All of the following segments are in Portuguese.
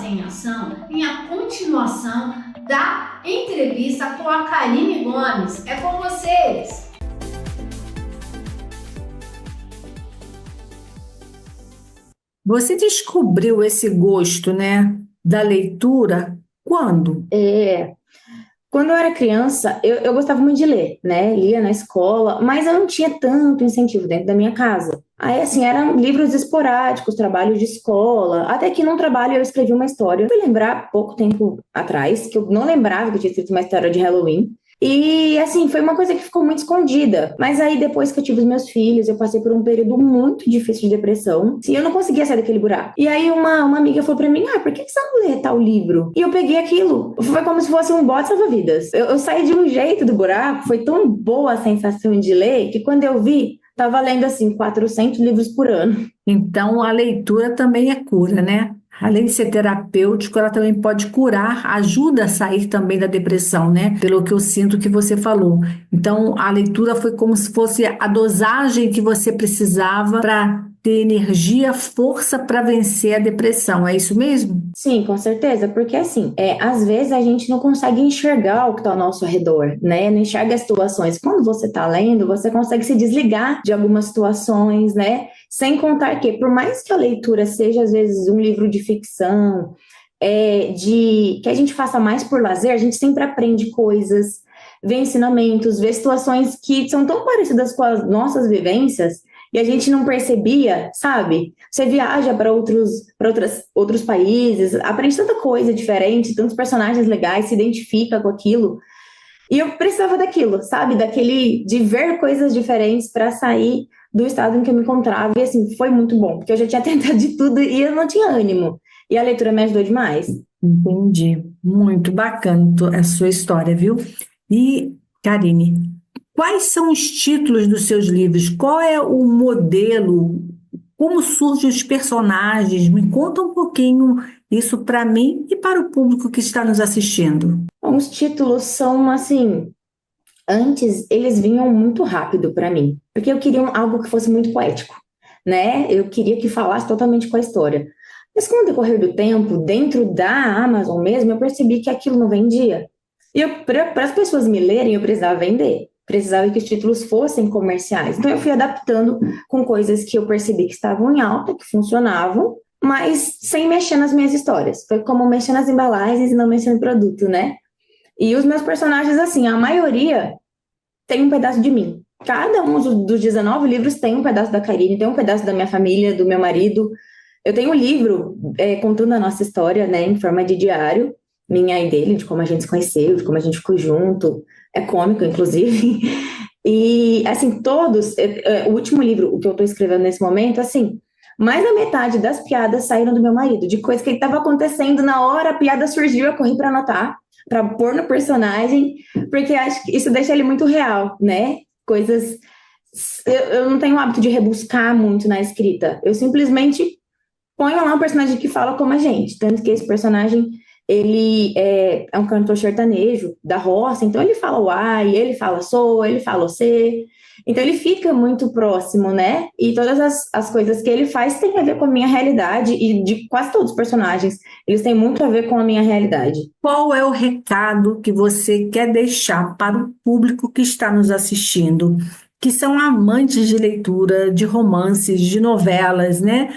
em Ação em a continuação da entrevista com a Karine Gomes. É com vocês! Você descobriu esse gosto, né, da leitura quando? Quando eu era criança, eu gostava muito de ler, né? Lia na escola, mas eu não tinha tanto incentivo dentro da minha casa. Aí, assim, eram livros esporádicos, trabalhos de escola, até que num trabalho eu escrevi uma história. Eu fui lembrar pouco tempo atrás, que eu não lembrava que eu tinha escrito uma história de Halloween. E, assim, foi uma coisa que ficou muito escondida. Mas aí, depois que eu tive os meus filhos, eu passei por um período muito difícil de depressão. E eu não conseguia sair daquele buraco. E aí, uma amiga falou pra mim, por que você não lê tal livro? E eu peguei aquilo. Foi como se fosse um bote salva-vidas. Eu saí de um jeito do buraco, foi tão boa a sensação de ler, que quando eu vi, tava lendo, assim, 400 livros por ano. Então, a leitura também é cura, né? Além de ser terapêutico, ela também pode curar, ajuda a sair também da depressão, né? Pelo que eu sinto que você falou. Então, a leitura foi como se fosse a dosagem que você precisava para ter energia, força para vencer a depressão. É isso mesmo? Sim, com certeza, porque assim, às vezes a gente não consegue enxergar o que está ao nosso redor, né? Não enxerga as situações. Quando você está lendo, você consegue se desligar de algumas situações, né? Sem contar que, por mais que a leitura seja, às vezes, um livro de ficção, que a gente faça mais por lazer, a gente sempre aprende coisas, vê ensinamentos, vê situações que são tão parecidas com as nossas vivências e a gente não percebia, sabe? Você viaja para outros países, aprende tanta coisa diferente, tantos personagens legais, se identifica com aquilo. E eu precisava daquilo, sabe? De ver coisas diferentes para sair do estado em que eu me encontrava. E assim, foi muito bom, porque eu já tinha tentado de tudo e eu não tinha ânimo. E a leitura me ajudou demais. Entendi. Muito bacana a sua história, viu? E, Karine, quais são os títulos dos seus livros? Qual é o modelo? Como surgem os personagens? Me conta um pouquinho isso para mim e para o público que está nos assistindo. Bom, os títulos são assim, antes eles vinham muito rápido para mim, porque eu queria algo que fosse muito poético, né? Eu queria que falasse totalmente com a história. Mas com o decorrer do tempo, dentro da Amazon mesmo, eu percebi que aquilo não vendia. E para as pessoas me lerem, eu precisava vender. Precisava que os títulos fossem comerciais. Então eu fui adaptando com coisas que eu percebi que estavam em alta, que funcionavam, mas sem mexer nas minhas histórias. Foi como mexer nas embalagens e não mexer no produto, né? E os meus personagens, assim, a maioria tem um pedaço de mim. Cada um dos 19 livros tem um pedaço da Karine, tem um pedaço da minha família, do meu marido. Eu tenho um livro contando a nossa história, né, em forma de diário, minha e dele, de como a gente se conheceu, de como a gente ficou junto. É cômico, inclusive. E, assim, o último livro, o que eu estou escrevendo nesse momento, assim, mais da metade das piadas saíram do meu marido, de coisa que estava acontecendo na hora, a piada surgiu, eu corri para anotar, para pôr no personagem, porque acho que isso deixa ele muito real, né? Coisas. Eu não tenho o hábito de rebuscar muito na escrita, eu simplesmente ponho lá um personagem que fala como a gente, tanto que esse personagem, ele é um cantor sertanejo da roça, então ele fala uai, ele fala sou, ele fala você, então ele fica muito próximo, né? E todas as coisas que ele faz têm a ver com a minha realidade, e de quase todos os personagens, eles têm muito a ver com a minha realidade. Qual é o recado que você quer deixar para o público que está nos assistindo, que são amantes de leitura, de romances, de novelas, né?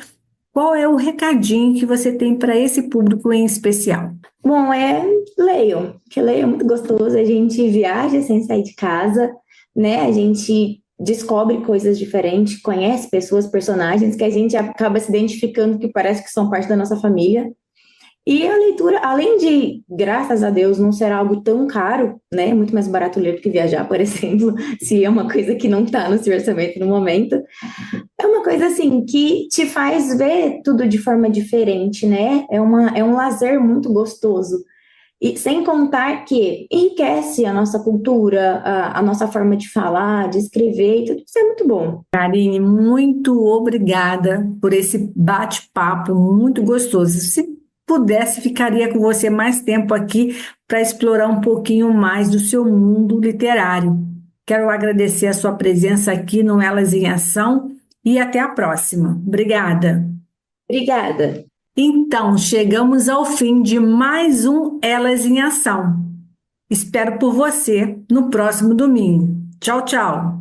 Qual é o recadinho que você tem para esse público em especial? Bom, leiam, que leiam é muito gostoso, a gente viaja sem sair de casa, né? A gente descobre coisas diferentes, conhece pessoas, personagens que a gente acaba se identificando, que parece que são parte da nossa família. E a leitura, além de, graças a Deus, não ser algo tão caro, né? É muito mais barato ler do que viajar, por exemplo, se é uma coisa que não está no seu orçamento no momento. É uma coisa assim que te faz ver tudo de forma diferente, né? É um lazer muito gostoso. E sem contar que enriquece a nossa cultura, a nossa forma de falar, de escrever, e tudo isso é muito bom. Karine, muito obrigada por esse bate-papo muito gostoso. Se pudesse, ficaria com você mais tempo aqui para explorar um pouquinho mais do seu mundo literário. Quero agradecer a sua presença aqui no Elas em Ação e até a próxima. Obrigada. Obrigada. Então, chegamos ao fim de mais um Elas em Ação. Espero por você no próximo domingo. Tchau, tchau!